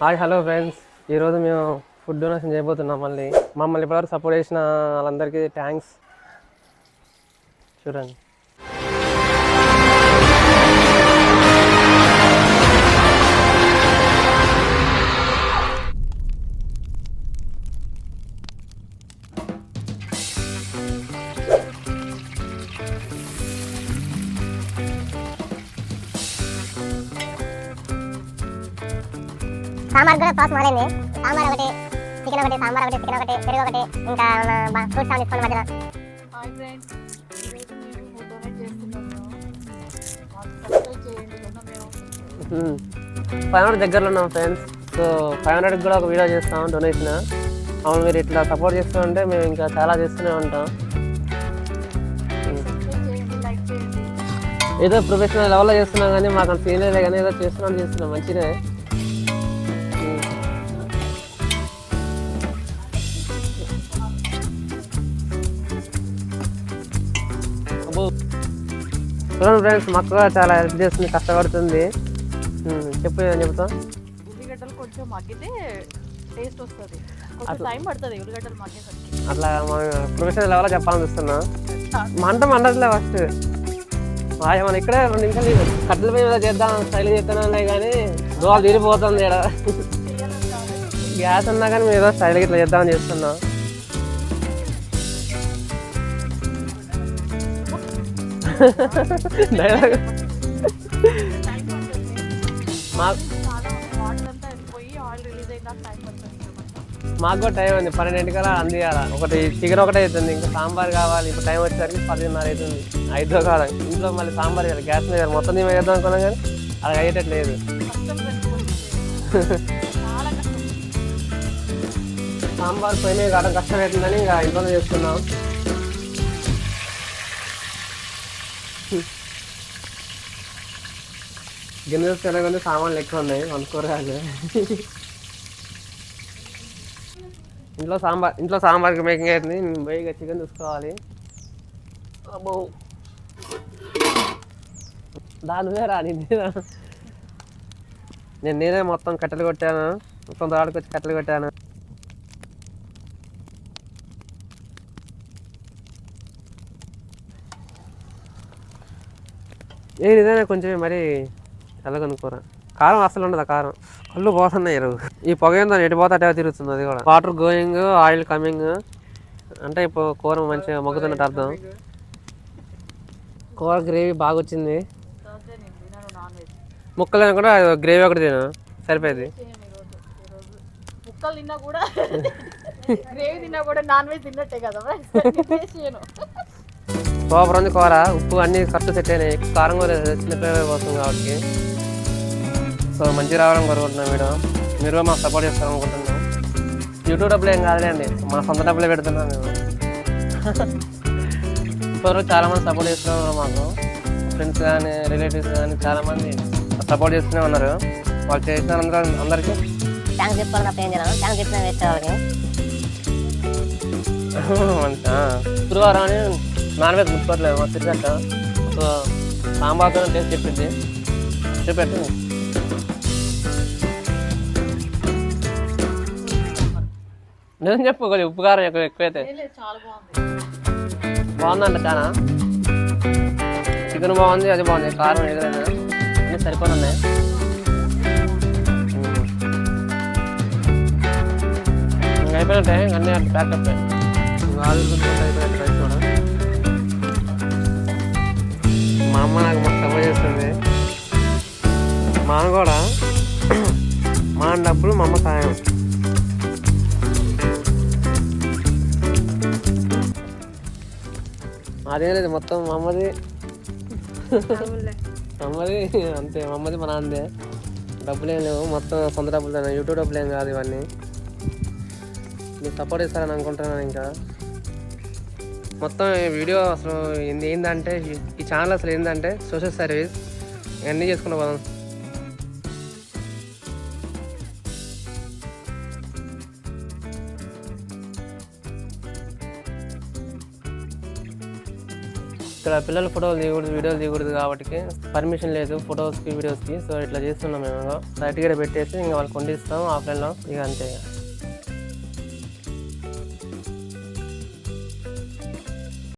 Hi hello friends, ఈరోజు మేము food donation చేయబోతున్నాం. మమ్మల్ని ఇప్పటివరకు సపోర్ట్ చేసిన వాళ్ళందరికీ థ్యాంక్స్. చూడండి, సాంబార్ కూడా ప్రాసెస్ మొదలైంది. సాంబార్ ఒకటి, చికెన్ ఒకటి, సాంబార్ ఒకటి, చికెన్ ఒకటి, పెరుగు ఒకటి, ఇంకా ఫ్రూట్స్ సాంగ్ తీసుకోండి మధ్యలో. హాయ్ ఫ్రెండ్స్, ఈరోజు మేము ఫుడ్ డొనేట్ చేస్తున్నాము. మాకు సబ్స్క్రైబ్ చేయండి. మేము 500 దగ్గరలో ఉన్నాం ఫ్రెండ్స్. సో 500కి కూడా ఒక వీడియో చేస్తాం డొనేషన్. అవును, మీరు ఇట్లా సపోర్ట్ చేస్తూ ఉంటే మేము ఇంకా చాలా చేస్తూనే ఉంటాం. సబ్స్క్రైబ్ చేయండి, లైక్ చేయండి. ఏదో ప్రొఫెషనల్ లెవెల్లో చేస్తున్నాం కానీ మాకు అంత ఫీల్ కానీ ఏదో చేస్తున్నాం మంచిదే. చూడండి ఫ్రెండ్స్, మా అక్క చాలా హెల్ప్ చేస్తుంది, కష్టపడుతుంది. చెప్పు, ఏమని చెప్తాం. ఉల్లిగడ్డలు కొంచెం మగ్గితే టేస్ట్ వస్తుంది. కొంచెం టైం పడుతుంది ఉల్లిగడ్డలు మగ్గేసరికి. అట్లా మనం ప్రొఫెషనల్ లెవెల్లో చెప్పాలని చూస్తున్నాం. మండట్లే ఫస్ట్ మనం ఇక్కడే 2 నిమిషాలు కట్టెల పై మీద చేద్దాం స్టైల్ చేస్తున్నాంలే కానీ దోవలు తీరిపోతుంది. ఇక్కడ గ్యాస్ ఉన్నా కానీ మేము ఏదో స్టైల్గా ఇట్లా చేద్దామని చేస్తున్నాం. డైలాగ్ మాకు కూడా టైం ఉంది. 12 అందియాలా. ఒకటి చికెన్ ఒకటే అవుతుంది, ఇంకా సాంబార్ కావాలి. ఇప్పుడు టైం వచ్చేసరికి 10:30 అవుతుంది. 5 కాదు, ఇంట్లో మళ్ళీ సాంబార్ చేయాలి. గ్యాస్ మీద మొత్తం మేము వేద్దాం అనుకున్నాం కానీ అది అయ్యేటట్లేదు. సాంబార్ పొయ్యి మీద కావడం కష్టమవుతుందని ఇంకా ఇంట్లోనే చేస్తున్నాం. గిన్నెలు తెలగొంది, సామాన్లు ఎక్కువ ఉన్నాయి అనుకోరాదు. ఇంట్లో సాంబార్కి మేకింగ్ అవుతుంది. నేను పోయి చికెన్ చూసుకోవాలి. అబ్బో, దాని రా నేనే మొత్తం కట్టెలు కొట్టాను. మొత్తం దాడికి వచ్చి కట్టెలు కొట్టాను. ఇదైనా కొంచెం మరి తెల్లగనుకోరా. కారం అసలు ఉండదు. కారం కళ్ళు పోతున్నాయి. ఈ పొగ ఏందో ఎటు పోతే అటే తిరుగుతుంది. అది కూడా వాటర్ గోయింగ్, ఆయిల్ కమింగ్. అంటే ఇప్పుడు కూర మంచిగా మగ్గుతున్నట్టు అర్థం. కూర గ్రేవీ బాగా వచ్చింది. ముక్కలు కూడా గ్రేవీ ఒకటి తిను సరిపోయింది. ముక్కలు తిన్నా కూడా గ్రేవీ తిన్నా కూడా నాన్ వెజ్ తిన్నట్టే కదా. సూపర్ ఉంది కూర. ఉప్పు అన్నీ కరెక్ట్ సెట్ అయినాయి. కారం కూడా చిన్నపిల్లల కోసం కాబట్టి సో మంచిగా రావడం కోరుకుంటున్నాం. మీరు మాకు సపోర్ట్ చేస్తారనుకుంటున్నాం. యూట్యూబ్ డబ్బులు ఏం కాదులేండి, మా సొంత డబ్బులే పెడుతున్నాం మేము. ఇప్పుడు చాలామంది సపోర్ట్ చేస్తున్నారు. మాకు ఫ్రెండ్స్ కానీ రిలేటివ్స్ కానీ చాలామంది సపోర్ట్ చేస్తూనే ఉన్నారు. వాళ్ళు చేసిన అందరికీ థ్యాంక్స్ చెప్పుకోవాలి. తప్ప ఏం చేయాలి, థ్యాంక్స్ చెప్పిన వేస్ట్ వాళ్ళకి. శుక్రవారం అని నాన్ వెజ్ ముట్టుకోవట్లేదు మా తిరిగట్ట. సో సాంబార్తో టేస్ట్ చెప్పింది చెప్పట్టు. నిజం చెప్పు, కొద్దిగా ఉప్పు కారం ఎక్కువైతే. బాగుందంట చాలా. చికెన్ బాగుంది, అది బాగుంది. కారం ఎదురైనా అన్నీ సరిపోయి ఉన్నాయి. ఇంకా అయిపోయినట్టే, అన్నీ అట్లా ప్యాకప్ అయిపోయినట్టు రైస్ కూడా. మా అమ్మ నాకు మాకు సపోర్ట్ చేస్తుంది. మా అన్న కూడా మా డబ్బులు మా అమ్మ సాయం. అదేం లేదు, మొత్తం మా అమ్మది అంతే. మా అమ్మది మా నాన్నదే. డబ్బులు ఏం లేవు, మొత్తం సొంత డబ్బులు. యూట్యూబ్ డబ్బులు ఏం కాదు ఇవన్నీ. మీరు సపోర్ట్ ఇస్తారని అనుకుంటున్నాను. ఇంకా మొత్తం ఈ వీడియో అసలు ఏంటంటే, ఈ ఛానల్ అసలు ఏంటంటే సోషల్ సర్వీస్. ఇవన్నీ చేసుకున్న పోదాం. ఇక్కడ పిల్లలు ఫోటోలు తీయకూడదు, వీడియోలు తీయకూడదు కాబట్టి పర్మిషన్ లేదు ఫొటోస్కి వీడియోస్కి. సో ఇట్లా చేస్తున్నాం మేము. సర్టిఫికేట్ పెట్టేసి ఇంకా వాళ్ళకి వండిస్తాం ఆఫ్లైన్లో. ఇక అంతే.